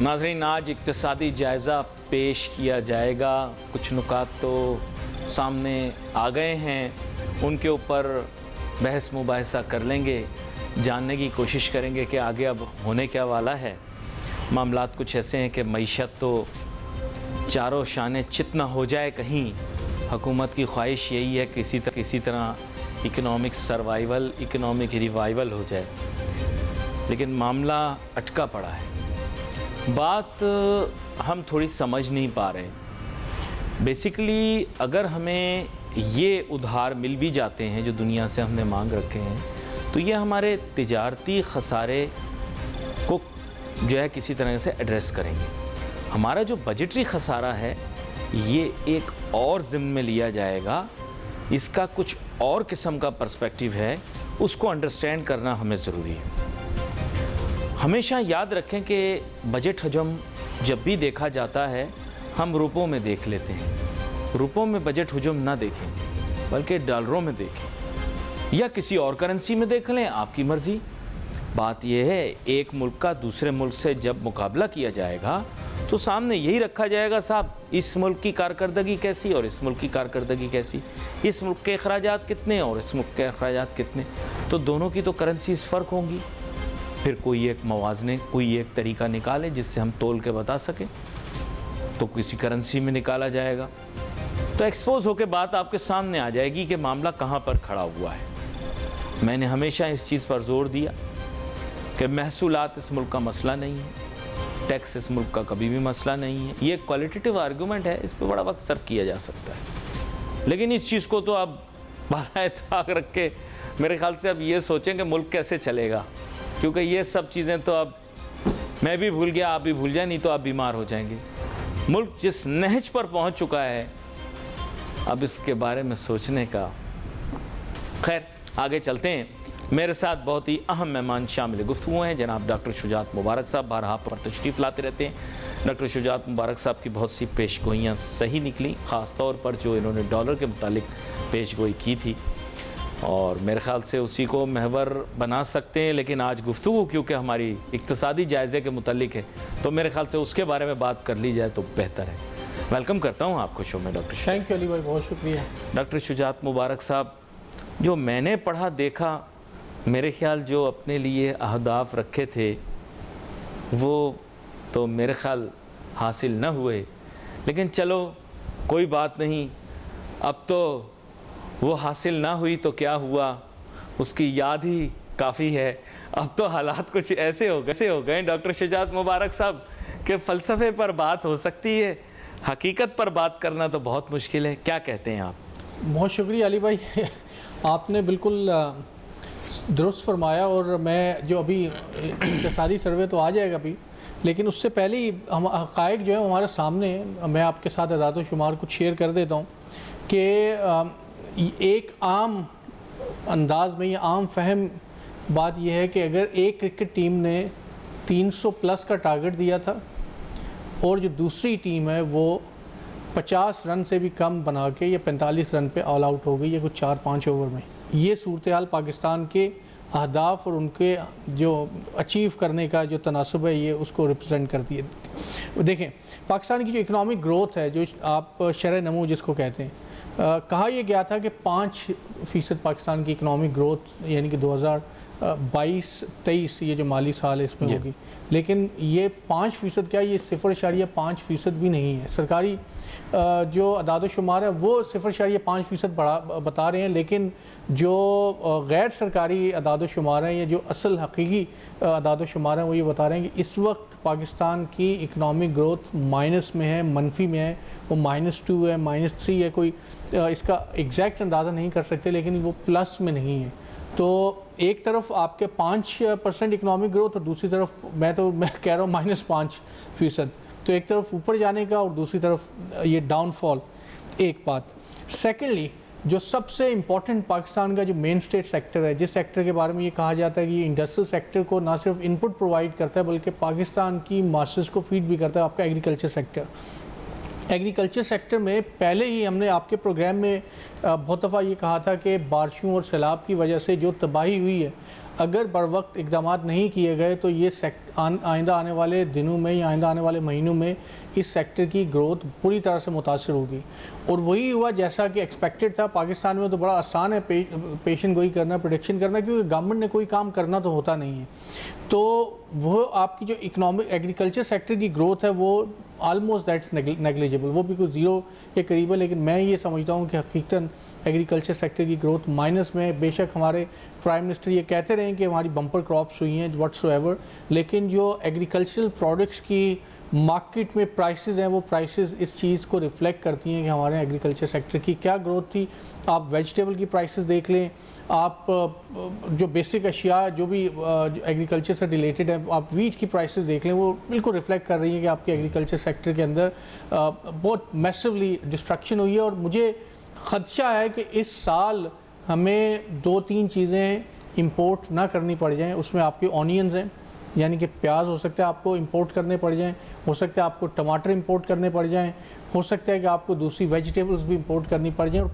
ناظرین، آج اقتصادی جائزہ پیش کیا جائے گا. کچھ نکات تو سامنے آ گئے ہیں، ان کے اوپر بحث مباحثہ کر لیں گے، جاننے کی کوشش کریں گے کہ آگے اب ہونے کیا والا ہے. معاملات کچھ ایسے ہیں کہ معیشت تو چاروں شانے چت نہ ہو جائے کہیں. حکومت کی خواہش یہی ہے کہ کسی طرح اکنامک سروائیول، اکنامک ریوائیول ہو جائے، لیکن معاملہ اٹکا پڑا ہے. بات ہم تھوڑی سمجھ نہیں پا رہے. بیسیکلی اگر ہمیں یہ ادھار مل بھی جاتے ہیں جو دنیا سے ہم نے مانگ رکھے ہیں، تو یہ ہمارے تجارتی خسارے کو جو ہے کسی طرح سے ایڈریس کریں گے. ہمارا جو بجٹری خسارہ ہے یہ ایک اور ضمن میں لیا جائے گا. اس کا کچھ اور قسم کا پرسپیکٹیو ہے، اس کو انڈرسٹینڈ کرنا ہمیں ضروری ہے. ہمیشہ یاد رکھیں کہ بجٹ حجم جب بھی دیکھا جاتا ہے ہم روپوں میں دیکھ لیتے ہیں. روپوں میں بجٹ حجم نہ دیکھیں بلکہ ڈالروں میں دیکھیں یا کسی اور کرنسی میں دیکھ لیں، آپ کی مرضی. بات یہ ہے ایک ملک کا دوسرے ملک سے جب مقابلہ کیا جائے گا تو سامنے یہی رکھا جائے گا، صاحب اس ملک کی کارکردگی کیسی اور اس ملک کی کارکردگی کیسی، اس ملک کے اخراجات کتنے اور اس ملک کے اخراجات کتنے. تو دونوں کی تو کرنسیز فرق ہوں گی. پھر کوئی ایک موازنے، کوئی ایک طریقہ نکالے جس سے ہم تول کے بتا سکیں، تو کسی کرنسی میں نکالا جائے گا. تو ایکسپوز ہو کے بات آپ کے سامنے آ جائے گی کہ معاملہ کہاں پر کھڑا ہوا ہے. میں نے ہمیشہ اس چیز پر زور دیا کہ محصولات اس ملک کا مسئلہ نہیں ہے، ٹیکس اس ملک کا کبھی بھی مسئلہ نہیں ہے. یہ کوالٹیٹیو آرگومنٹ ہے، اس پہ بڑا وقت صرف کیا جا سکتا ہے، لیکن اس چیز کو تو اب بالائے طاق رکھ کے میرے خیال سے اب یہ سوچیں کہ ملک کیسے چلے گا، کیونکہ یہ سب چیزیں تو اب میں بھی بھول گیا، آپ بھی بھول جائیں، نہیں تو آپ بیمار ہو جائیں گے. ملک جس نہج پر پہنچ چکا ہے اب اس کے بارے میں سوچنے کا. خیر آگے چلتے ہیں. میرے ساتھ بہت ہی اہم مہمان شامل گفتگو ہیں. جناب ڈاکٹر شجاعت مبارک صاحب بارہا پر تشریف لاتے رہتے ہیں. ڈاکٹر شجاعت مبارک صاحب کی بہت سی پیش گوئیاں صحیح نکلیں، خاص طور پر جو انہوں نے ڈالر کے متعلق پیش گوئی کی تھی، اور میرے خیال سے اسی کو محور بنا سکتے ہیں. لیکن آج گفتگو کیونکہ ہماری اقتصادی جائزے کے متعلق ہے تو میرے خیال سے اس کے بارے میں بات کر لی جائے تو بہتر ہے. ویلکم کرتا ہوں آپ کو شو میں ڈاکٹر. تھینک یو علی بھائی، بہت شکریہ. ڈاکٹر شجاعت مبارک صاحب، جو میں نے پڑھا دیکھا، میرے خیال جو اپنے لیے اہداف رکھے تھے وہ تو میرے خیال حاصل نہ ہوئے، لیکن چلو کوئی بات نہیں. اب تو وہ حاصل نہ ہوئی تو کیا ہوا، اس کی یاد ہی کافی ہے. اب تو حالات کچھ ایسے ہو گئے ڈاکٹر شجاعت مبارک صاحب کہ فلسفے پر بات ہو سکتی ہے، حقیقت پر بات کرنا تو بہت مشکل ہے. کیا کہتے ہیں آپ؟ بہت شکریہ علی بھائی، آپ نے بالکل درست فرمایا. اور میں جو ابھی اقتصادی سروے تو آ جائے گا ابھی، لیکن اس سے پہلے ہی حقائق جو ہے ہمارے سامنے، میں آپ کے ساتھ اعداد و شمار کچھ شیئر کر دیتا ہوں کہ ایک عام انداز میں، یہ عام فہم بات یہ ہے کہ اگر ایک کرکٹ ٹیم نے 300 پلس کا ٹارگٹ دیا تھا اور جو دوسری ٹیم ہے وہ 50 رن سے بھی کم بنا کے یا 45 رن پہ آل آؤٹ ہو گئی ہے کچھ 4-5 اوور میں، یہ صورتحال پاکستان کے اہداف اور ان کے جو اچیو کرنے کا جو تناسب ہے یہ اس کو ریپرزینٹ کرتی ہے. دیکھیں پاکستان کی جو اکنامک گروتھ ہے، جو آپ شرح نمو جس کو کہتے ہیں، کہا یہ گیا تھا کہ 5% پاکستان کی اکنامک گروتھ یعنی کہ 2022-23 یہ جو مالی سال اس میں ہوگی، لیکن یہ 5% کیا، یہ 0.5% بھی نہیں ہے. سرکاری جو اعداد و شمار ہے وہ 0.5% بتا رہے ہیں، لیکن جو غیر سرکاری اعداد و شمار ہیں یا جو اصل حقیقی اعداد و شمار ہیں وہ یہ بتا رہے ہیں کہ اس وقت پاکستان کی اکنامک گروتھ مائنس میں ہے، منفی میں ہے. وہ -2 ہے، -3 ہے، کوئی اس کا ایگزیکٹ اندازہ نہیں کر سکتے، لیکن وہ پلس میں نہیں ہے. تو ایک طرف آپ کے 5% اکنامک گروتھ اور دوسری طرف میں کہہ رہا ہوں -5%. تو ایک طرف اوپر جانے کا اور دوسری طرف یہ ڈاؤن فال. ایک بات. سیکنڈلی جو سب سے امپورٹنٹ پاکستان کا جو مین سٹیٹ سیکٹر ہے، جس سیکٹر کے بارے میں یہ کہا جاتا ہے کہ یہ انڈسٹریل سیکٹر کو نہ صرف ان پٹ پرووائڈ کرتا ہے بلکہ پاکستان کی ماسٹرز کو فیڈ بھی کرتا ہے، آپ کا ایگریکلچر سیکٹر. ایگریکلچر سیکٹر میں پہلے ہی ہم نے آپ کے پروگرام میں بہت دفعہ یہ کہا تھا کہ بارشوں اور سیلاب کی وجہ سے جو تباہی ہوئی ہے، اگر بر وقت اقدامات نہیں کیے گئے تو یہ آئندہ آنے والے دنوں میں یا آئندہ آنے والے مہینوں میں اس سیکٹر کی گروتھ پوری طرح سے متاثر ہوگی. اور وہی ہوا جیسا کہ ایکسپیکٹڈ تھا. پاکستان میں تو بڑا آسان ہے پیشن گوئی کرنا, پریڈکشن کرنا, کیونکہ گورنمنٹ نے کوئی کام کرنا تو ہوتا نہیں ہے. تو وہ آپ کی جو اکنامک ایگریکلچر سیکٹر کی گروتھ ہے وہ آلموسٹ دیٹس نیگلیجبل, وہ بھی کوئی زیرو کے قریب ہے. لیکن میں یہ سمجھتا ہوں کہ حقیقتاً ایگریکلچر سیکٹر کی گروتھ مائنس میں. بے شک ہمارے پرائم منسٹر یہ کہتے رہے کہ ہماری بمپر کراپس ہوئی ہیں واٹس ایور, لیکن جو ایگریکلچرل پروڈکٹس کی مارکیٹ میں پرائسز ہیں وہ پرائسز اس چیز کو ریفلیکٹ کرتی ہیں کہ ہمارے ایگریکلچر سیکٹر کی کیا گروتھ تھی. آپ ویجیٹیبل کی پرائسز دیکھ لیں, آپ جو بیسک اشیاء جو بھی ایگریکلچر سے ریلیٹڈ ہے, آپ ویٹ کی پرائسز دیکھ لیں, وہ بالکل ریفلیکٹ کر رہی ہیں کہ آپ کے ایگریکلچر سیکٹر کے اندر بہت میسولی ڈسٹرکشن ہوئی ہے. اور مجھے خدشہ ہے کہ اس سال ہمیں 2-3 چیزیں امپورٹ نہ کرنی پڑ جائیں. اس میں آپ کے آنینز ہیں, یعنی کہ پیاز ہو سکتا ہے آپ کو امپورٹ کرنے پڑ جائیں, ہو سکتا ہے آپ کو ٹماٹر امپورٹ کرنے پڑ جائیں, ہو سکتا ہے کہ آپ کو دوسری ویجیٹیبلز بھی امپورٹ کرنی پڑ جائیں. اور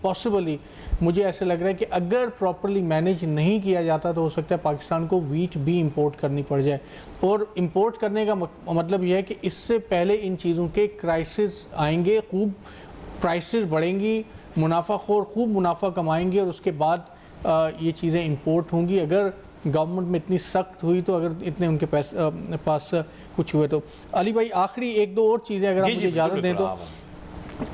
پاسبلی مجھے ایسے لگ رہا ہے کہ اگر پراپرلی مینیج نہیں کیا جاتا تو ہو سکتا ہے پاکستان کو ویٹ بھی امپورٹ کرنی پڑ جائے. اور امپورٹ کرنے کا مطلب یہ ہے کہ اس سے پہلے ان چیزوں کے کرائسس آئیں گے, خوب پرائسز بڑھیں گی, منافع خور خوب منافع کمائیں گے, اور اس کے بعد یہ چیزیں امپورٹ ہوں گی. اگر گورنمنٹ میں اتنی سخت ہوئی تو, اگر اتنے ان کے پاس کچھ ہوئے تو. علی بھائی آخری 1-2 اور چیزیں اگر آپ مجھے اجازت دیں تو,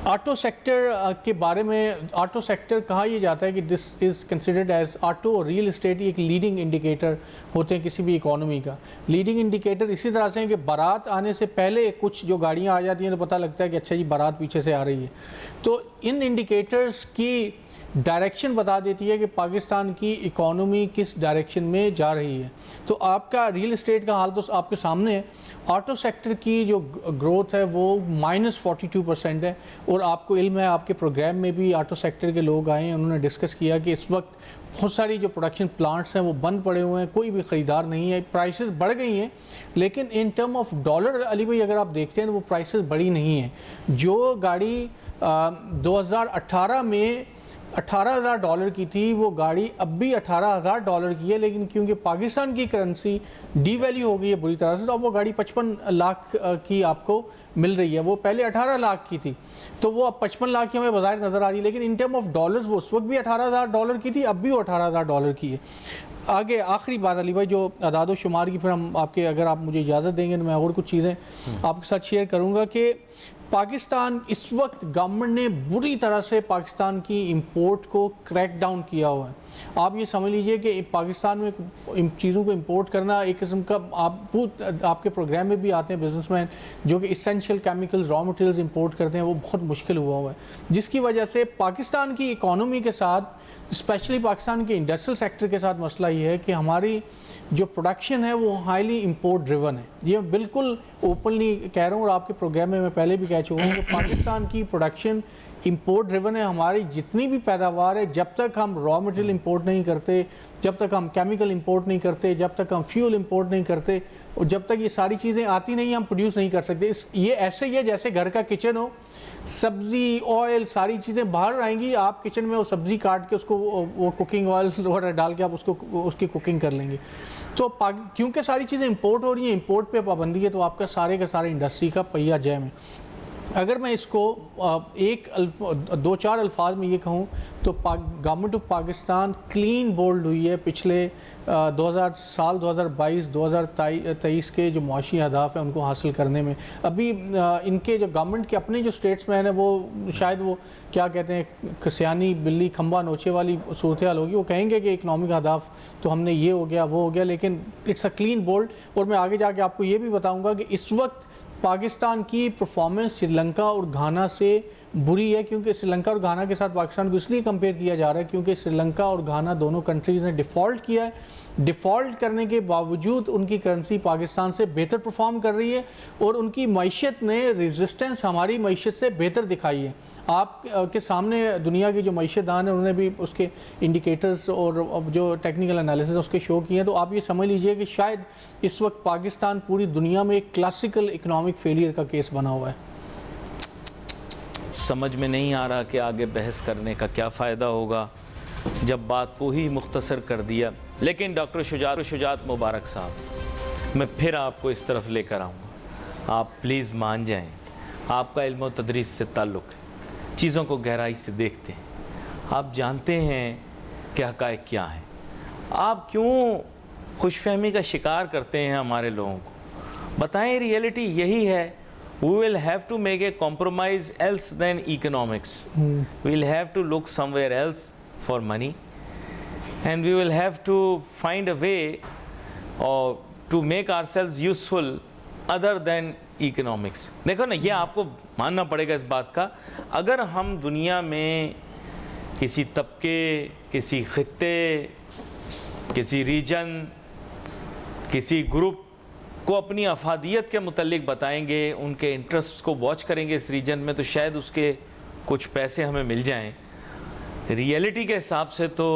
آٹو سیکٹر کے بارے میں. آٹو سیکٹر کہا یہ جاتا ہے کہ دس از کنسیڈرڈ ایز آٹو اور ریئل اسٹیٹ ایک لیڈنگ انڈیکیٹر ہوتے ہیں کسی بھی اکانومی کا. لیڈنگ انڈیکیٹر اسی طرح سے ہیں کہ بارات آنے سے پہلے کچھ جو گاڑیاں آ جاتی ہیں تو پتہ لگتا ہے کہ اچھا جی بارات پیچھے سے آ رہی ہے. تو ان انڈیکیٹرز کی ڈائریکشن بتا دیتی ہے کہ پاکستان کی اکانومی کس ڈائریکشن میں جا رہی ہے. تو آپ کا ریئل اسٹیٹ کا حال تو آپ کے سامنے ہے. آٹو سیکٹر کی جو گروتھ ہے وہ -42% ہے. اور آپ کو علم ہے, آپ کے پروگرام میں بھی آٹو سیکٹر کے لوگ آئے ہیں, انہوں نے ڈسکس کیا کہ اس وقت بہت ساری جو پروڈکشن پلانٹس ہیں وہ بند پڑے ہوئے ہیں, کوئی بھی خریدار نہیں ہے. پرائسز بڑھ گئی ہیں لیکن ان ٹرم آف ڈالر علی بھائی اگر آپ دیکھتے ہیں تو وہ پرائسز بڑھی نہیں ہیں. جو گاڑی 2018 میں $18,000 کی تھی وہ گاڑی اب بھی $18,000 کی ہے, لیکن کیونکہ پاکستان کی کرنسی ڈی ویلیو ہو گئی ہے بری طرح سے, تو اب وہ گاڑی 55 لاکھ کی آپ کو مل رہی ہے. وہ پہلے 18 لاکھ کی تھی تو وہ اب 55 لاکھ کی ہمیں بظاہر نظر آ رہی ہے, لیکن ان ٹرم آف ڈالرز وہ اس وقت بھی $18,000 کی تھی, اب بھی وہ $18,000 کی ہے. آگے آخری بات علی بھائی جو اعداد و شمار کی, پھر ہم آپ کے اگر آپ مجھے اجازت دیں گے تو میں اور کچھ چیزیں آپ کے ساتھ شیئر کروں گا کہ پاکستان اس وقت گورنمنٹ نے بری طرح سے پاکستان کی امپورٹ کو کریک ڈاؤن کیا ہوا ہے. آپ یہ سمجھ لیجئے کہ پاکستان میں ان چیزوں کو امپورٹ کرنا ایک قسم کا, آپ کے پروگرام میں بھی آتے ہیں بزنس مین جو کہ essential chemicals raw materials import کرتے ہیں, وہ بہت مشکل ہوا ہے, جس کی وجہ سے پاکستان کی اکانومی کے ساتھ اسپیشلی پاکستان کے انڈسٹریل سیکٹر کے ساتھ مسئلہ یہ ہے کہ ہماری جو پروڈکشن ہے وہ ہائیلی امپورٹ ڈریون ہے. یہ بالکل اوپنلی کہہ رہا ہوں, اور آپ کے پروگرام میں پہلے بھی کہہ چکا ہوں کہ پاکستان کی پروڈکشن امپورٹ ڈریون ہے. ہماری جتنی بھی پیداوار ہے, جب تک ہم را مٹیریل امپورٹ نہیں کرتے, جب تک ہم کیمیکل امپورٹ نہیں کرتے, جب تک ہم فیول امپورٹ نہیں کرتے, اور جب تک یہ ساری چیزیں آتی نہیں ہم پروڈیوس نہیں کر سکتے. یہ ایسے ہی ہے جیسے گھر کا کچن ہو, سبزی آئل ساری چیزیں باہر آئیں گی, آپ کچن میں وہ سبزی کاٹ کے اس کو وہ کوکنگ آئل وغیرہ ڈال کے آپ اس کی کوکنگ کر لیں گے. تو کیونکہ ساری چیزیں امپورٹ ہو رہی ہیں, امپورٹ پہ پابندی ہے, تو آپ کا سارے انڈسٹری کا پہیہ جیم ہے. اگر میں اس کو 2-4 الفاظ میں یہ کہوں تو government of Pakistan clean bold ہوئی ہے پچھلے 2022-2023 کے جو معاشی اہداف ہیں ان کو حاصل کرنے میں. ابھی ان کے جو گورنمنٹ کے اپنے جو اسٹیٹس مین ہیں وہ شاید وہ کیا کہتے ہیں کسیانی بلی کھمبا نوچے والی صورتحال ہوگی, وہ کہیں گے کہ اکنامک اہداف تو ہم نے یہ ہو گیا وہ ہو گیا, لیکن اٹس اے کلین بولڈ. اور میں آگے جا کے آپ کو یہ بھی بتاؤں گا کہ اس وقت پاکستان کی پرفارمنس سری لنکا اور گھانا سے بری ہے, کیونکہ سری لنکا اور گھانا کے ساتھ پاکستان کو اس لیے کمپیئر کیا جا رہا ہے کیونکہ سری لنکا اور گھانا دونوں کنٹریز نے ڈیفالٹ کیا ہے. ڈیفالٹ کرنے کے باوجود ان کی کرنسی پاکستان سے بہتر پرفارم کر رہی ہے, اور ان کی معیشت نے ریزسٹنس ہماری معیشت سے بہتر دکھائی ہے. آپ کے سامنے دنیا کی جو معیشت دان ہیں انہوں نے بھی اس کے انڈیکیٹرز اور جو ٹیکنیکل انالیسز اس کے شو کیے ہیں. تو آپ یہ سمجھ لیجئے کہ شاید اس وقت پاکستان پوری دنیا میں ایک کلاسیکل اکنامک فیلئر کا کیس بنا ہوا ہے. سمجھ میں نہیں آ رہا کہ آگے بحث کرنے کا کیا فائدہ ہوگا. جب بات کو ہی مختصر کر دیا. لیکن ڈاکٹر شجاعت مبارک صاحب، میں پھر آپ کو اس طرف لے کر آؤں گا. آپ پلیز مان جائیں، آپ کا علم و تدریس سے تعلق ہے، چیزوں کو گہرائی سے دیکھتے ہیں، آپ جانتے ہیں کہ حقائق کیا ہیں. آپ کیوں خوش فہمی کا شکار کرتے ہیں ہمارے لوگوں کو؟ بتائیں ریئلٹی یہی ہے. We will have to make a compromise else than economics. We'll have to look somewhere else for money, and we will have to find a way to make ourselves useful other than economics. دیکھو نا، یہ آپ کو ماننا پڑے گا اس بات کا. اگر ہم دنیا میں کسی طبقے، کسی خطے، کسی ریجن، کسی گروپ کو اپنی افادیت کے متعلق بتائیں گے، ان کے انٹرسٹ کو واچ کریں گے اس ریجن میں، تو شاید اس کے کچھ پیسے ہمیں مل جائیں. ریئلٹی کے حساب سے تو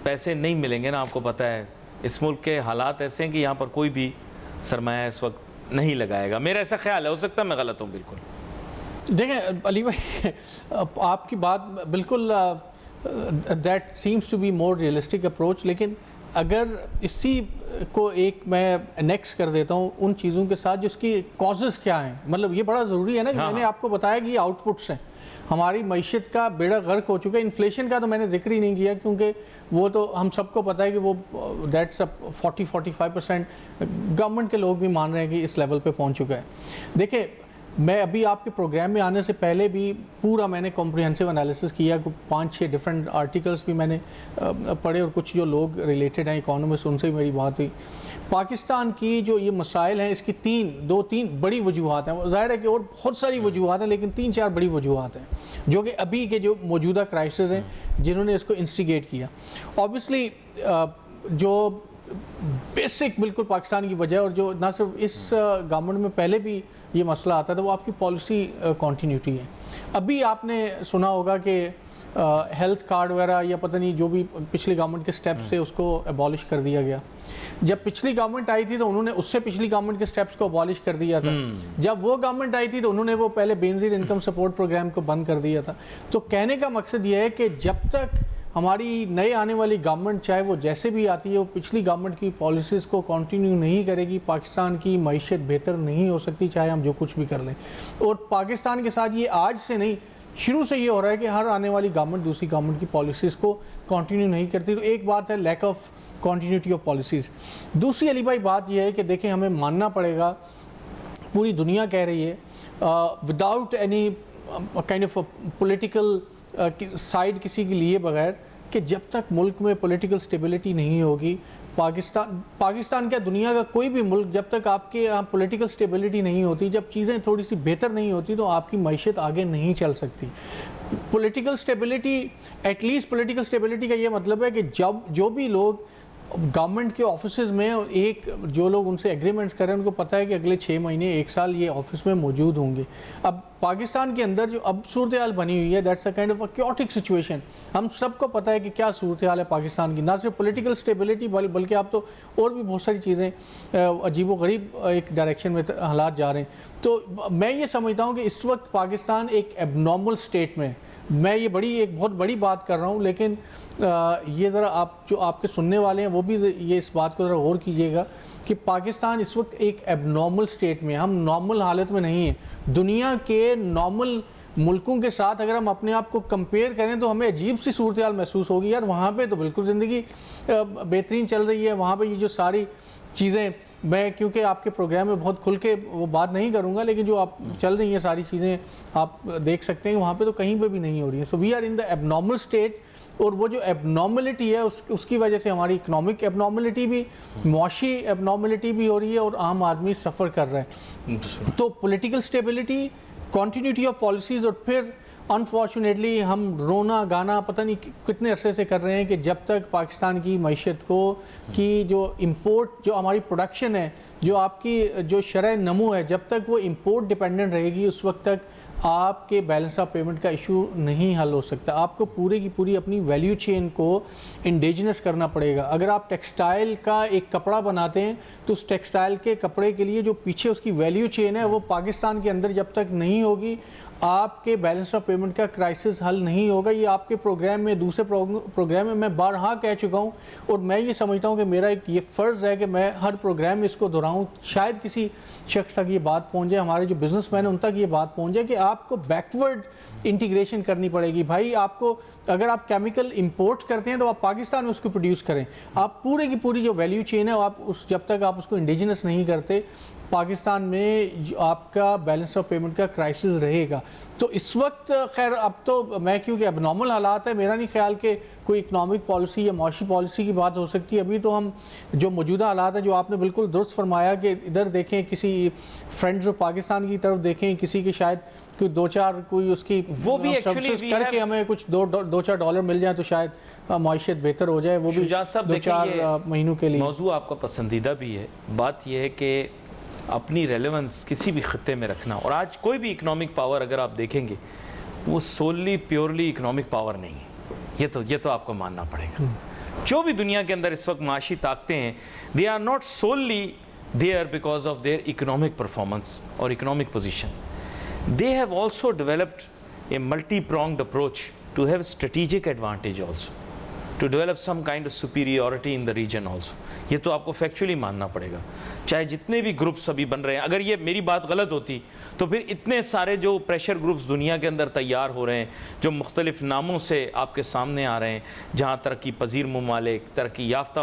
پیسے نہیں ملیں گے نا. آپ کو پتہ ہے اس ملک کے حالات ایسے ہیں کہ یہاں پر کوئی بھی سرمایہ اس وقت نہیں لگائے گا. میرا ایسا خیال ہے، ہو سکتا ہے میں غلط ہوں. بالکل دیکھیں علی بھائی، آپ کی بات بالکل that seems to be more realistic approach. لیکن اگر اسی کو ایک میں انیکس کر دیتا ہوں ان چیزوں کے ساتھ جس کی کازز کیا ہیں، مطلب یہ بڑا ضروری ہے نا کہ میں نے آپ کو بتایا کہ یہ آؤٹ پٹس ہیں. ہماری معیشت کا بیڑا غرق ہو چکا ہے. انفلیشن کا تو میں نے ذکر ہی نہیں کیا، کیونکہ وہ تو ہم سب کو پتہ ہے کہ وہ دیٹس 40-45% گورنمنٹ کے لوگ بھی مان رہے ہیں کہ اس لیول پہ پہنچ چکا ہے. دیکھیں، میں ابھی آپ کے پروگرام میں آنے سے پہلے بھی پورا میں نے کمپریہنسو انالیسس کیا. 5-6 ڈفرینٹ آرٹیکلس بھی میں نے پڑھے، اور کچھ جو لوگ ریلیٹڈ ہیں اکانومسٹ، ان سے بھی میری بات ہوئی. پاکستان کی جو یہ مسائل ہیں، اس کی تین بڑی وجوہات ہیں. ظاہر ہے کہ اور بہت ساری وجوہات ہیں، لیکن 3-4 بڑی وجوہات ہیں جو کہ ابھی کے جو موجودہ کرائسس ہیں جنہوں نے اس کو انسٹیگیٹ کیا. اوبیسلی جو بیسک بالکل پاکستان کی وجہ، اور جو نہ صرف اس گورنمنٹ میں پہلے بھی یہ مسئلہ آتا تھا، وہ آپ کی پالیسی کنٹینیوٹی ہے. ابھی آپ نے سنا ہوگا کہ ہیلتھ کارڈ وغیرہ یا پتہ نہیں جو بھی پچھلی گورنمنٹ کے سٹیپس سے اس کو ابالش کر دیا گیا. جب پچھلی گورنمنٹ آئی تھی تو انہوں نے اس سے پچھلی گورنمنٹ کے سٹیپس کو ابالش کر دیا تھا. جب وہ گورنمنٹ آئی تھی تو انہوں نے وہ پہلے بینظیر انکم سپورٹ پروگرام کو بند کر دیا تھا. تو کہنے کا مقصد یہ ہے کہ جب تک ہماری نئے آنے والی گورنمنٹ، چاہے وہ جیسے بھی آتی ہے، وہ پچھلی گورنمنٹ کی پالیسیز کو کنٹینیو نہیں کرے گی، پاکستان کی معیشت بہتر نہیں ہو سکتی، چاہے ہم جو کچھ بھی کر لیں. اور پاکستان کے ساتھ یہ آج سے نہیں، شروع سے یہ ہو رہا ہے کہ ہر آنے والی گورنمنٹ دوسری گورنمنٹ کی پالیسیز کو کنٹینیو نہیں کرتی. تو ایک بات ہے lack of continuity of policies. دوسری علی بھائی بات یہ ہے کہ دیکھیں، ہمیں ماننا پڑے گا، پوری دنیا کہہ رہی ہے without any kind of political side کسی کے لیے بغیر، کہ جب تک ملک میں پولیٹیکل سٹیبلٹی نہیں ہوگی، پاکستان کیا دنیا کا کوئی بھی ملک، جب تک آپ کے یہاں پولیٹیکل سٹیبلٹی نہیں ہوتی، جب چیزیں تھوڑی سی بہتر نہیں ہوتی، تو آپ کی معیشت آگے نہیں چل سکتی. Political stability, at least political stability کا یہ مطلب ہے کہ جو بھی لوگ گورنمنٹ کے آفیسز میں، جو لوگ ان سے ایگریمنٹس کر رہے ہیں، ان کو پتہ ہے کہ اگلے 6 مہینے 1 سال یہ آفس میں موجود ہوں گے. اب پاکستان کے اندر جو اب صورتحال بنی ہوئی ہے، that's a kind of a chaotic situation. ہم سب کو پتہ ہے کہ کیا صورتحال ہے پاکستان کی. نہ صرف پولیٹیکل سٹیبلٹی بلکہ اب تو اور بھی بہت ساری چیزیں عجیب و غریب ایک ڈائریکشن میں حالات جا رہے ہیں. تو میں یہ سمجھتا ہوں کہ اس وقت پاکستان ایک ایب نارمل اسٹیٹ میں، میں یہ ایک بہت بڑی بات کر رہا ہوں، لیکن یہ ذرا آپ کے سننے والے ہیں وہ بھی یہ اس بات کو ذرا غور کیجئے گا کہ پاکستان اس وقت ایک ایب نارمل اسٹیٹ میں، ہم نارمل حالت میں نہیں ہیں. دنیا کے نارمل ملکوں کے ساتھ اگر ہم اپنے آپ کو کمپیئر کریں تو ہمیں عجیب سی صورتحال محسوس ہوگی. یار وہاں پہ تو بالکل زندگی بہترین چل رہی ہے. وہاں پہ یہ جو ساری چیزیں، میں کیونکہ آپ کے پروگرام میں بہت کھل کے وہ بات نہیں کروں گا، لیکن جو آپ چل رہی ہیں ساری چیزیں آپ دیکھ سکتے ہیں وہاں پہ تو کہیں پہ بھی نہیں ہو رہی ہیں. سو وی آر ان دا ایب نارمل اسٹیٹ. اور وہ جو ایب نارملٹی ہے اس کی وجہ سے ہماری اکنامک ایب نارملٹی بھی، معاشی ایب نارملٹی بھی ہو رہی ہے، اور عام آدمی سفر کر رہا ہے. تو political stability, continuity of policies, اور پھر انفارچونیٹلی ہم رونا گانا پتہ نہیں کتنے عرصے سے کر رہے ہیں کہ جب تک پاکستان کی معیشت کی جو امپورٹ، جو ہماری پروڈکشن ہے، جو آپ کی جو شرح نمو ہے جب تک وہ امپورٹ ڈیپینڈنٹ رہے گی اس وقت تک آپ کے بیلنس آف پیمنٹ کا ایشو نہیں حل ہو سکتا. آپ کو پورے کی پوری اپنی ویلیو چین کو انڈیجنس کرنا پڑے گا. اگر آپ ٹیکسٹائل کا ایک کپڑا بناتے ہیں تو اس ٹیکسٹائل کے کپڑے کے لیے جو پیچھے اس کی ویلیو چین ہے وہ پاکستان کے اندر جب تک نہیں ہوگی آپ کے بیلنس آف پیمنٹ کا کرائسس حل نہیں ہوگا. یہ آپ کے پروگرام میں دوسرے پروگرام میں میں بارہا کہہ چکا ہوں اور میں یہ سمجھتا ہوں کہ میرا ایک یہ فرض ہے کہ میں ہر پروگرام میں اس کو دہراؤں. شاید کسی شخص تک یہ بات پہنچ جائے, ہمارے جو بزنس مین ہیں ان تک یہ بات پہنچ جائے کہ آپ کو بیکورڈ انٹیگریشن کرنی پڑے گی. بھائی آپ کو اگر آپ کیمیکل امپورٹ کرتے ہیں تو آپ پاکستان میں اس کو پروڈیوس کریں. آپ پورے کی پوری جو ویلیو چین ہے آپ جب تک آپ اس کو انڈیجنس نہیں کرتے پاکستان میں آپ کا بیلنس آف پیمنٹ کا کرائسس رہے گا. تو اس وقت خیر اب تو میں کیونکہ اب نارمل حالات ہے, میرا نہیں خیال کہ کوئی اکنامک پالیسی یا معاشی پالیسی کی بات ہو سکتی ہے. ابھی تو ہم جو موجودہ حالات ہیں جو آپ نے بالکل درست فرمایا کہ ادھر دیکھیں کسی فرینڈز آف پاکستان کی طرف دیکھیں, کسی کے شاید کوئی دو چار کوئی اس کی وہ بھی سروسز کر کے ہمیں کچھ دو چار ڈالر مل جائیں تو شاید معیشت بہتر ہو جائے. وہ بھی دو چار مہینوں کے لیے. موضوع آپ کا پسندیدہ بھی ہے. بات یہ ہے کہ اپنی ریلیونس کسی بھی خطے میں رکھنا, اور آج کوئی بھی اکنامک پاور اگر آپ دیکھیں گے وہ سوللی پیورلی اکنامک پاور نہیں ہے. یہ تو آپ کو ماننا پڑے گا. جو بھی دنیا کے اندر اس وقت معاشی طاقتیں ہیں they are not solely there because of their economic performance اور economic position. They have also developed a multi pronged approach to have strategic advantage also, to develop some kind of superiority in the region also. یہ تو آپ کو factually ماننا پڑے گا. چاہے جتنے بھی گروپس ابھی بن رہے ہیں, اگر یہ میری بات غلط ہوتی تو پھر اتنے سارے جو پریشر گروپس دنیا کے اندر تیار ہو رہے ہیں جو مختلف ناموں سے آپ کے سامنے آ رہے ہیں, جہاں ترقی پذیر ممالک, ترقی یافتہ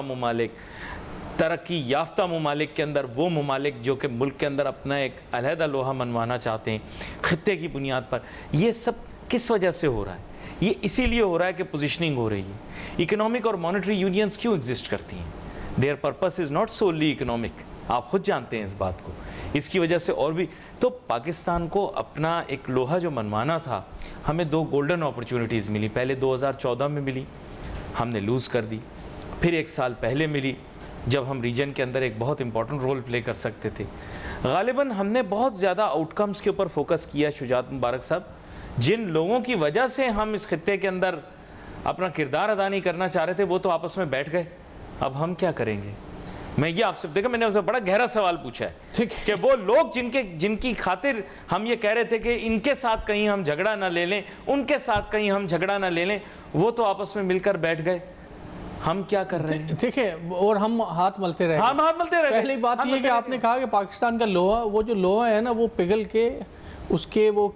ممالک کے اندر وہ ممالک جو کہ ملک کے اندر اپنا ایک علیحدہ لوہا منوانا چاہتے ہیں خطے کی بنیاد پر, یہ سب کس وجہ سے ہو رہا ہے؟ یہ اسی لیے ہو رہا ہے کہ پوزیشننگ ہو رہی ہے. اکنامک اور مانیٹری یونینز کیوں ایگزسٹ کرتی ہیں؟ Their purpose is not solely economic. آپ خود جانتے ہیں اس بات کو. اس کی وجہ سے اور بھی تو پاکستان کو اپنا ایک لوہا جو منوانا تھا, ہمیں دو گولڈن اپرچونٹیز ملی. پہلے 2014 میں ملی, ہم نے لوز کر دی. پھر ایک سال پہلے ملی جب ہم ریجن کے اندر ایک بہت امپورٹنٹ رول پلے کر سکتے تھے. غالباً ہم نے بہت زیادہ آؤٹ کمز کے اوپر فوکس کیا. شجاعت مبارک صاحب, جن لوگوں کی وجہ سے ہم اس خطے کے اندر اپنا کردار ادا نہیں کرنا چاہ رہے تھے وہ تو آپس میں بیٹھ گئے. اب ہم کیا کریں گے؟ میں یہ آپ سے دیکھا, میں نے اسے بڑا گہرا سوال پوچھا ہے کہ وہ لوگ جن کی خاطر ہم یہ کہہ رہے تھے کہ ان کے ساتھ کہیں ہم جھگڑا نہ لے لیں, ان کے ساتھ کہیں ہم جھگڑا نہ لے لیں, وہ تو آپس میں مل کر بیٹھ گئے. ہم کیا کر رہے ہیں؟ دیکھیں, اور ہم ہاتھ ملتے رہے. ہم ہاتھ ملتے رہے. پہلی بات یہ کہ آپ نے کہا کہ پاکستان کا لوہا, وہ جو لوہا ہے نا وہ پگھل کے اس کے وہ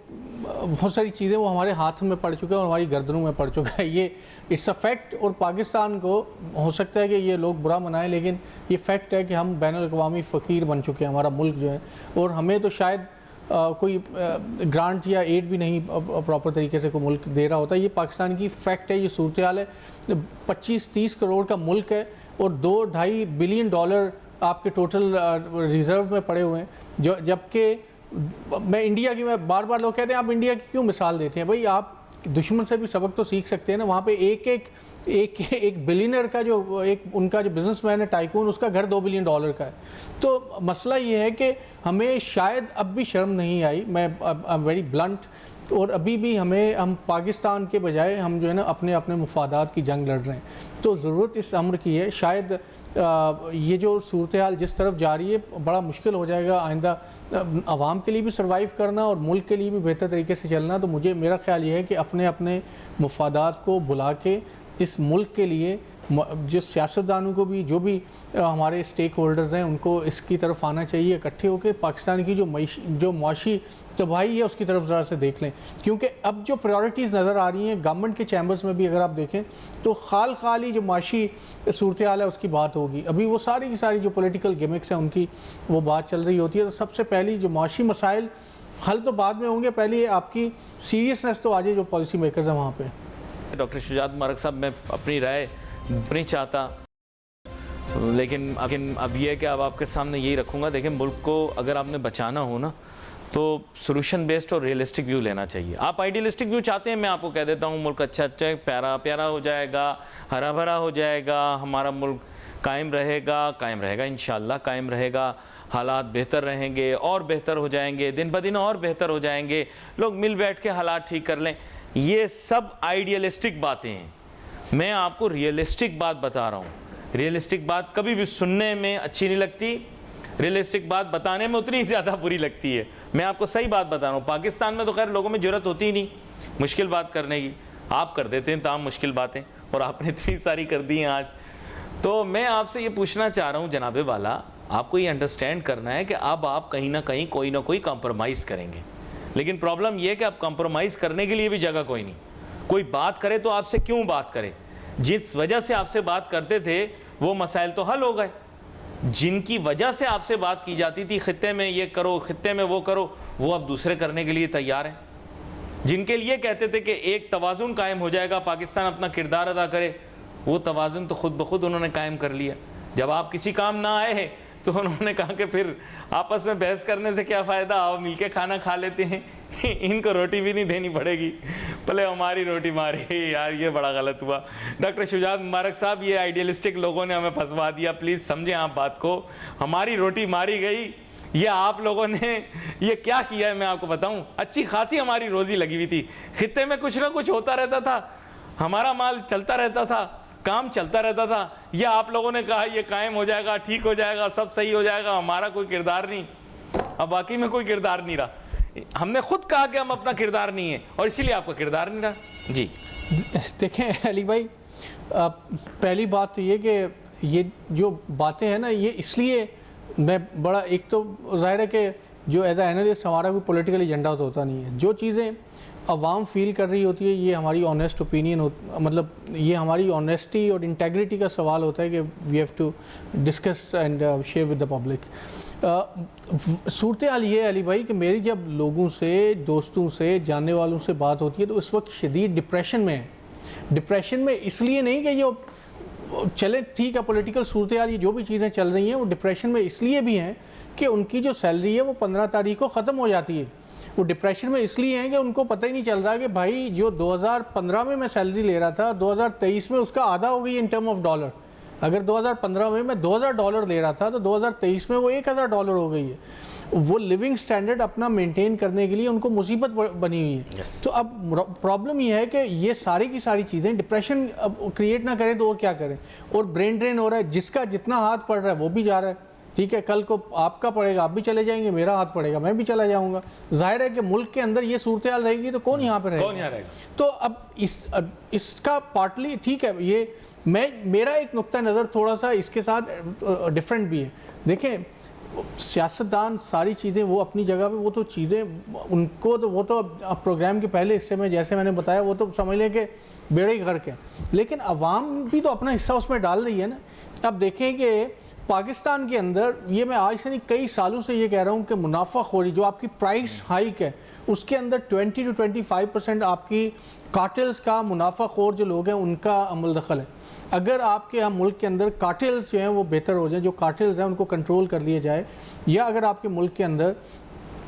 بہت ساری چیزیں وہ ہمارے ہاتھ میں پڑ چکے ہیں اور ہماری گردنوں میں پڑ چکا ہے. یہ اٹس اے فیکٹ. اور پاکستان کو ہو سکتا ہے کہ یہ لوگ برا منائیں لیکن یہ فیکٹ ہے کہ ہم بین الاقوامی فقیر بن چکے ہیں. ہمارا ملک جو ہے, اور ہمیں تو شاید کوئی گرانٹ یا ایڈ بھی نہیں پراپر طریقے سے کوئی ملک دے رہا ہوتا. یہ پاکستان کی فیکٹ ہے, یہ صورتحال ہے. 25-30 کروڑ کا ملک ہے اور $2-2.5 بلین آپ کے ٹوٹل ریزرو میں پڑے ہوئے ہیں. جبکہ میں انڈیا کی, میں بار بار لوگ کہتے ہیں آپ انڈیا کی کیوں مثال دیتے ہیں؟ بھائی آپ دشمن سے بھی سبق تو سیکھ سکتے ہیں نا. وہاں پہ ایک بلینئر کا جو ایک ان کا جو بزنس مین ہے ٹائکون, اس کا گھر $2 بلین کا ہے. تو مسئلہ یہ ہے کہ ہمیں شاید اب بھی شرم نہیں آئی. میں ویری بلنٹ, اور ابھی بھی ہم پاکستان کے بجائے ہم جو ہے نا اپنے مفادات کی جنگ لڑ رہے ہیں. تو ضرورت اس امر کی ہے. شاید یہ جو صورتحال جس طرف جا رہی ہے بڑا مشکل ہو جائے گا آئندہ عوام کے لیے بھی سروائیو کرنا اور ملک کے لیے بھی بہتر طریقے سے چلنا. تو میرا خیال یہ ہے کہ اپنے مفادات کو بلا کے اس ملک کے لیے جو سیاستدانوں کو بھی, جو بھی ہمارے اسٹیک ہولڈرز ہیں, ان کو اس کی طرف آنا چاہیے اکٹھے ہو کے. پاکستان کی جو معاشی تباہی ہے اس کی طرف ذرا سے دیکھ لیں, کیونکہ اب جو پریورٹیز نظر آ رہی ہیں گورنمنٹ کے چیمبرز میں بھی اگر آپ دیکھیں تو خالی جو معاشی صورتحال ہے اس کی بات ہوگی. ابھی وہ ساری کی ساری جو پولیٹیکل گیمکس ہیں ان کی وہ بات چل رہی ہوتی ہے. تو سب سے پہلی جو معاشی مسائل حل تو بعد میں ہوں گے, پہلے آپ کی سیریسنس تو آ جائے جو پالیسی میکرز ہیں وہاں پہ. ڈاکٹر شجاعت مبارک صاحب, میں اپنی رائے نہیں چاہتا, لیکن اب یہ ہے کہ اب آپ کے سامنے یہی رکھوں گا. دیکھیں, ملک کو اگر آپ نے بچانا ہو نا تو سولوشن بیسڈ اور ریئلسٹک ویو لینا چاہیے. آپ آئیڈیلسٹک ویو چاہتے ہیں, میں آپ کو کہہ دیتا ہوں ملک اچھا پیارا ہو جائے گا, ہرا بھرا ہو جائے گا, ہمارا ملک قائم رہے گا انشاءاللہ قائم رہے گا. حالات بہتر رہیں گے اور بہتر ہو جائیں گے, دن بدن اور بہتر ہو جائیں گے, لوگ مل بیٹھ کے حالات ٹھیک کر لیں. یہ سب آئیڈیلسٹک باتیں ہیں. میں آپ کو ریئلسٹک بات بتا رہا ہوں. ریئلسٹک بات کبھی بھی سننے میں اچھی نہیں لگتی, ریئلسٹک بات بتانے میں اتنی زیادہ بری لگتی ہے. میں آپ کو صحیح بات بتا رہا ہوں. پاکستان میں تو خیر لوگوں میں جرأت ہوتی ہی نہیں مشکل بات کرنے کی. آپ کر دیتے ہیں تمام مشکل باتیں, اور آپ نے اتنی ساری کر دی ہیں آج. تو میں آپ سے یہ پوچھنا چاہ رہا ہوں جناب والا, آپ کو یہ انڈرسٹینڈ کرنا ہے کہ اب آپ کہیں نہ کہیں کوئی نہ کوئی کمپرومائز کریں گے. لیکن پرابلم یہ ہے کہ اب کمپرومائز کرنے کے لیے بھی جگہ کوئی نہیں. کوئی بات کرے تو آپ سے کیوں بات کرے؟ جس وجہ سے آپ سے بات کرتے تھے وہ مسائل تو حل ہو گئے. جن کی وجہ سے آپ سے بات کی جاتی تھی خطے میں یہ کرو, خطے میں وہ کرو, وہ اب دوسرے کرنے کے لیے تیار ہیں. جن کے لیے کہتے تھے کہ ایک توازن قائم ہو جائے گا, پاکستان اپنا کردار ادا کرے, وہ توازن تو خود بخود انہوں نے قائم کر لیا. جب آپ کسی کام نہ آئے تو انہوں نے کہا کہ پھر آپس میں بحث کرنے سے کیا فائدہ, آؤ مل کے کھانا کھا لیتے ہیں, ان کو روٹی بھی نہیں دینی پڑے گی, بھلے ہماری روٹی ماری. یار یہ بڑا غلط ہوا. ڈاکٹر شجاعت مبارک صاحب, یہ آئیڈیلسٹک لوگوں نے ہمیں پھنسوا دیا. پلیز سمجھیں آپ بات کو, ہماری روٹی ماری گئی. یہ آپ لوگوں نے یہ کیا کیا ہے میں آپ کو بتاؤں. اچھی خاصی ہماری روزی لگی ہوئی تھی, خطے میں کچھ نہ کچھ ہوتا رہتا تھا, ہمارا مال چلتا رہتا تھا, کام چلتا رہتا تھا. یہ آپ لوگوں نے کہا یہ قائم ہو جائے گا, ٹھیک ہو جائے گا, سب صحیح ہو جائے گا, ہمارا کوئی کردار نہیں. اب واقعی میں کوئی کردار نہیں رہا. ہم نے خود کہا کہ ہم اپنا کردار نہیں ہے, اور اسی لیے آپ کا کردار نہیں رہا. جی دیکھیں علی بھائی, پہلی بات تو یہ کہ یہ جو باتیں ہیں نا, یہ اس لیے میں بڑا, ایک تو ظاہر ہے کہ جو ایز اے اینالسٹ ہمارا کوئی پولیٹیکل ایجنڈا تو ہوتا نہیں ہے. جو چیزیں عوام فیل کر رہی ہوتی ہے یہ ہماری آنیسٹ اوپینین مطلب یہ ہماری آنیسٹی اور انٹیگریٹی کا سوال ہوتا ہے کہ we have to discuss and share with the public. صورتحال یہ ہے علی بھائی کہ میری جب لوگوں سے, دوستوں سے, جاننے والوں سے بات ہوتی ہے تو اس وقت شدید ڈپریشن میں ہے. ڈپریشن میں اس لیے نہیں کہ یہ چلے ٹھیک ہے پولیٹیکل صورتحال, یہ جو بھی چیزیں چل رہی ہیں وہ ڈپریشن میں اس لیے بھی ہیں کہ ان کی جو سیلری ہے وہ 15 تاریخ کو ختم ہو جاتی ہے. وہ ڈپریشن میں اس لیے ہیں کہ ان کو پتہ ہی نہیں چل رہا کہ بھائی جو 2015 میں سیلری لے رہا تھا 2023 میں اس کا آدھا ہو گئی ان ٹرم آف ڈالر. اگر 2015 میں $2000 لے رہا تھا تو 2023 میں وہ $1000 ہو گئی ہے. وہ لیونگ سٹینڈرڈ اپنا مینٹین کرنے کے لیے ان کو مصیبت بنی ہوئی ہے. تو اب پرابلم یہ ہے کہ یہ ساری کی ساری چیزیں ڈپریشن کریٹ نہ کریں تو اور کیا کریں. اور برین ڈرین ہو رہا ہے, جس کا جتنا ہاتھ پڑ رہا ہے وہ بھی جا رہا ہے. ٹھیک ہے, کل کو آپ کا پڑے گا آپ بھی چلے جائیں گے, میرا ہاتھ پڑے گا میں بھی چلا جاؤں گا. ظاہر ہے کہ ملک کے اندر یہ صورتحال رہے گی تو کون یہاں پہ رہے گا. تو اب اس کا پارٹلی ٹھیک ہے, یہ میرا ایک نقطہ نظر تھوڑا سا اس کے ساتھ ڈفرینٹ بھی ہے. دیکھیں سیاستدان ساری چیزیں وہ اپنی جگہ پہ, وہ تو چیزیں ان کو تو وہ تو پروگرام کے پہلے حصے میں جیسے میں نے بتایا وہ تو سمجھ لیں کہ بیڑے ہی غرق ہے. لیکن عوام بھی تو اپنا حصہ اس میں ڈال رہی ہے نا. اب دیکھیں کہ پاکستان کے اندر یہ میں آج سے نہیں کئی سالوں سے یہ کہہ رہا ہوں کہ منافع خوری جو آپ کی پرائس ہائیک ہے اس کے اندر 20 to 25% آپ کی کارٹلز کا منافع خور جو لوگ ہیں ان کا عمل دخل ہے. اگر آپ کے ملک کے اندر کارٹلز جو ہیں وہ بہتر ہو جائیں, جو کارٹلز ہیں ان کو کنٹرول کر لیے جائے, یا اگر آپ کے ملک کے اندر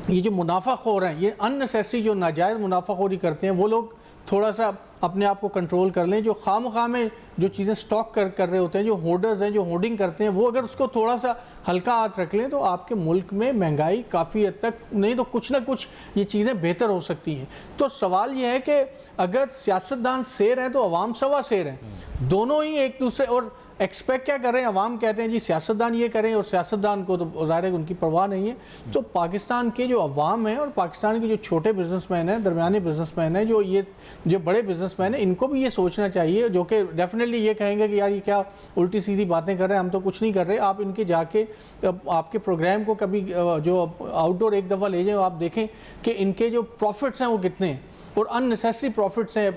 یہ جو منافع خور ہیں یہ ان نیسیسری جو ناجائز منافع خوری کرتے ہیں وہ لوگ تھوڑا سا اپنے آپ کو کنٹرول کر لیں. جو خام خواہ میں جو چیزیں سٹاک کر رہے ہوتے ہیں, جو ہولڈرز ہیں جو ہولڈنگ کرتے ہیں, وہ اگر اس کو تھوڑا سا ہلکا ہاتھ رکھ لیں تو آپ کے ملک میں مہنگائی کافی حد تک نہیں تو کچھ نہ کچھ یہ چیزیں بہتر ہو سکتی ہیں. تو سوال یہ ہے کہ اگر سیاستدان سیر ہیں تو عوام سوا سیر ہیں, دونوں ہی ایک دوسرے. اور ایکسپیکٹ کیا کر رہے ہیں, عوام کہتے ہیں جی سیاستدان یہ کریں, اور سیاستدان کو تو ظاہر ہے ان کی پرواہ نہیں ہے. تو پاکستان کے جو عوام ہیں اور پاکستان کے جو چھوٹے بزنس مین ہیں, درمیانے بزنس مین ہیں, جو بڑے بزنس مین ہیں, ان کو بھی یہ سوچنا چاہیے, جو کہ ڈیفینیٹلی یہ کہیں گے کہ یار یہ کیا الٹی سیدھی باتیں کر رہے ہیں, ہم تو کچھ نہیں کر رہے. آپ ان کے جا کے آپ کے پروگرام کو کبھی جو آؤٹ ڈور ایک دفعہ لے جائیں, آپ دیکھیں کہ ان کے جو پروفٹس ہیں وہ کتنے ہیں, اور ان نیسیسری پروفٹس ہیں.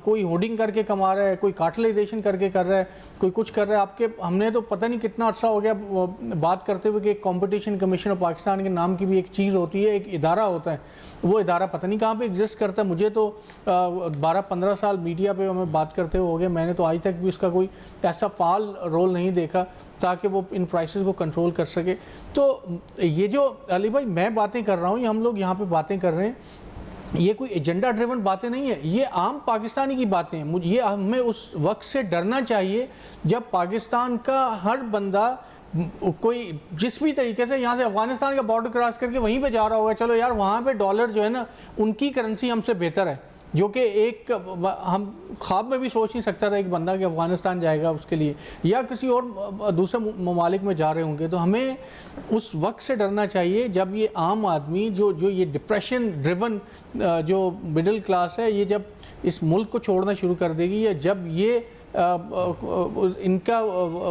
کوئی ہوڈنگ کر کے کما رہا ہے, کوئی کارٹلائزیشن کر کے کر رہا ہے, کوئی کچھ کر رہا ہے. ہم نے تو پتہ نہیں کتنا عرصہ ہو گیا بات کرتے ہوئے کہ ایک کمپٹیشن کمیشن آف پاکستان کے نام کی بھی ایک چیز ہوتی ہے, ایک ادارہ ہوتا ہے. وہ ادارہ پتہ نہیں کہاں پہ ایگزسٹ کرتا ہے. مجھے تو 12-15 سال میڈیا پہ ہمیں بات کرتے ہوئے ہو گئے, میں نے تو آج تک بھی اس کا کوئی ایسا فعال رول نہیں دیکھا تاکہ وہ ان پرائسز کو کنٹرول کر سکے. تو یہ جو علی بھائی میں باتیں کر رہا ہوں, یہ ہم لوگ یہاں پہ باتیں کر رہے ہیں یہ کوئی ایجنڈا ڈریون باتیں نہیں ہیں، یہ عام پاکستانی کی باتیں ہیں. یہ ہمیں اس وقت سے ڈرنا چاہیے جب پاکستان کا ہر بندہ کوئی جس بھی طریقے سے یہاں سے افغانستان کا بارڈر کراس کر کے وہیں پہ جا رہا ہوگا، چلو یار وہاں پہ ڈالر جو ہے نا ان کی کرنسی ہم سے بہتر ہے، جو کہ ایک ہم خواب میں بھی سوچ نہیں سکتا تھا ایک بندہ کہ افغانستان جائے گا اس کے لیے یا کسی اور دوسرے ممالک میں جا رہے ہوں گے. تو ہمیں اس وقت سے ڈرنا چاہیے جب یہ عام آدمی جو یہ ڈپریشن ڈریون جو مڈل کلاس ہے، یہ جب اس ملک کو چھوڑنا شروع کر دے گی، یا جب یہ ان کا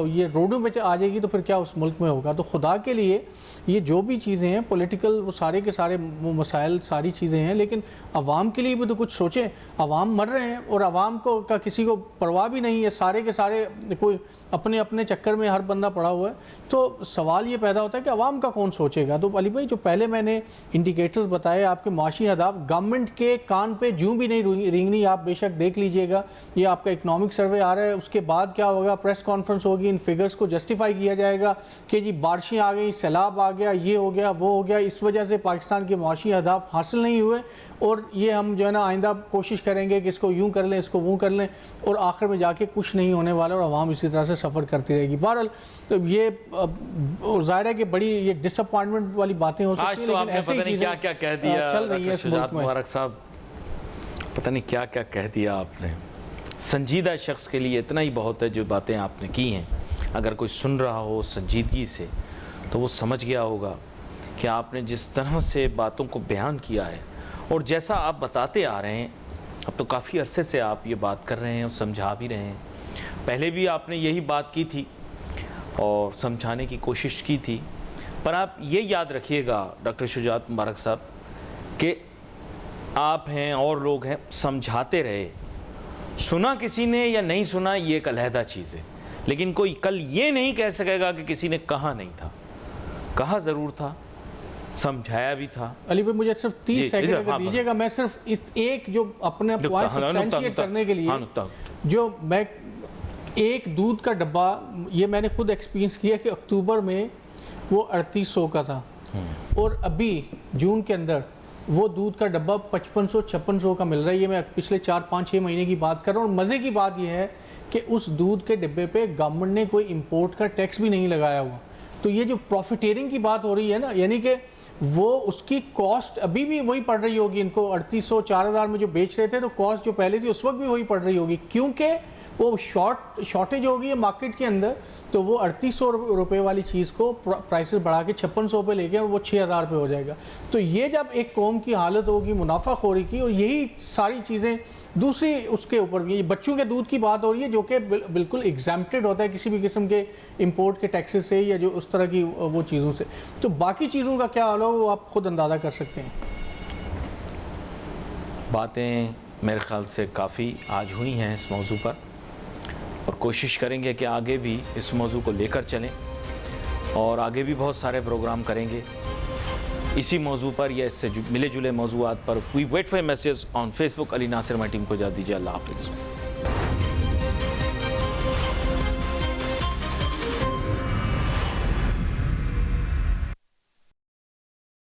یہ روڈوں پہ آ جائے گی، تو پھر کیا اس ملک میں ہوگا. تو خدا کے لیے یہ جو بھی چیزیں ہیں پولیٹیکل، وہ سارے کے سارے مسائل ساری چیزیں ہیں، لیکن عوام کے لیے بھی تو کچھ سوچیں. عوام مر رہے ہیں اور عوام کو کا کسی کو پرواہ بھی نہیں ہے، سارے کے سارے کوئی اپنے اپنے چکر میں ہر بندہ پڑا ہوا ہے. تو سوال یہ پیدا ہوتا ہے کہ عوام کا کون سوچے گا. تو علی بھائی جو پہلے میں نے انڈیکیٹرز بتائے آپ کے معاشی اہداف، گورنمنٹ کے کان پہ جوں بھی نہیں رینگنی. آپ بے شک دیکھ لیجئے گا، یہ آپ کا اکنامک سروے آ رہا ہے، اس کے بعد کیا ہوگا، پریس کانفرنس ہوگی، ان فگرز کو جسٹیفائی کیا جائے گا کہ جی بارشیں آ گئیں، سیلاب آ گیا، یہ ہو گیا، وہ ہو گیا، اس وجہ سے پاکستان کے معاشی اہداف حاصل نہیں ہوئے، اور یہ ہم جو ہے نا آئندہ کوشش کریں گے کہ اس کو یوں کر لیں، اس کو وہ کر لیں، اور آخر میں جا کے کچھ نہیں ہونے والا اور عوام اسی طرح سے سفر کرتی رہے گی. بہرحال یہ ظاہر ہے کہ بڑی یہ ڈس اپوائنٹمنٹ والی باتیں ہو سکتی ہیں، لیکن ایسے ہی چیزیں کیا کہہ دیا چل رہی ہیں اس ملک میں. مبارک صاحب پتہ نہیں کیا کیا کہہ دیا آپ نے. سنجیدہ شخص کے لیے اتنا ہی بہت ہے جو باتیں آپ نے کی ہیں. اگر کوئی سن رہا ہو سنجیدگی سے تو وہ سمجھ گیا ہوگا کہ آپ نے جس طرح سے باتوں کو بیان کیا ہے اور جیسا آپ بتاتے آ رہے ہیں. اب تو کافی عرصے سے آپ یہ بات کر رہے ہیں اور سمجھا بھی رہے ہیں. پہلے بھی آپ نے یہی بات کی تھی اور سمجھانے کی کوشش کی تھی. پر آپ یہ یاد رکھیے گا ڈاکٹر شجاعت مبارک صاحب کہ آپ ہیں اور لوگ ہیں، سمجھاتے رہے. سنا کسی نے یا نہیں سنا یہ ایک علیحدہ چیز ہے، لیکن کوئی کل یہ نہیں کہہ سکے گا کہ کسی نے کہا نہیں تھا. کہا ضرور تھا، سمجھایا بھی تھا. علی بھائی مجھے صرف 30 سیکنڈ اگر دیجیے گا، میں صرف ایک جو اپنے پوائنٹ سبسٹینشیٹ کرنے کے لیے، جو میں ایک دودھ کا ڈبہ، یہ میں نے خود ایکسپیرینس کیا کہ اکتوبر میں وہ 3800 کا تھا، اور ابھی جون کے اندر وہ دودھ کا ڈبہ 5500-5600 کا مل رہا ہے. یہ میں پچھلے 4-5-6 مہینے کی بات کر رہا ہوں. اور مزے کی بات یہ ہے کہ اس دودھ کے ڈبے پہ گورنمنٹ نے کوئی امپورٹ کا ٹیکس بھی نہیں لگایا ہوا. تو یہ جو پروفیٹیرنگ کی بات ہو رہی ہے نا، یعنی کہ وہ اس کی کاسٹ ابھی بھی وہی پڑ رہی ہوگی ان کو. 3800-4000 میں جو بیچ رہے تھے تو کاسٹ جو پہلے تھی اس وقت بھی وہی پڑ رہی ہوگی، کیونکہ وہ شارٹیج ہوگی مارکیٹ کے اندر. تو وہ 3800 روپے والی چیز کو پرائسز بڑھا کے 5600 پہ لے گئے اور وہ 6000 پہ ہو جائے گا. تو یہ جب ایک قوم کی حالت ہوگی منافع خوری کی، اور یہی ساری چیزیں دوسری اس کے اوپر بھی، بچوں کے دودھ کی بات ہو رہی ہے جو کہ بالکل ایگزیمپٹڈ ہوتا ہے کسی بھی قسم کے امپورٹ کے ٹیکسز سے یا جو اس طرح کی وہ چیزوں سے. تو باقی چیزوں کا کیا حال ہو وہ آپ خود اندازہ کر سکتے ہیں. باتیں میرے خیال سے کافی آج ہوئی ہیں اس موضوع پر، اور کوشش کریں گے کہ آگے بھی اس موضوع کو لے کر چلیں، اور آگے بھی بہت سارے پروگرام کریں گے اسی موضوع پر یا اس سے ملے جلے موضوعات پر. We wait for message on Facebook. Ali Nasir, my team کو اجازت دیجیے. اللہ حافظ.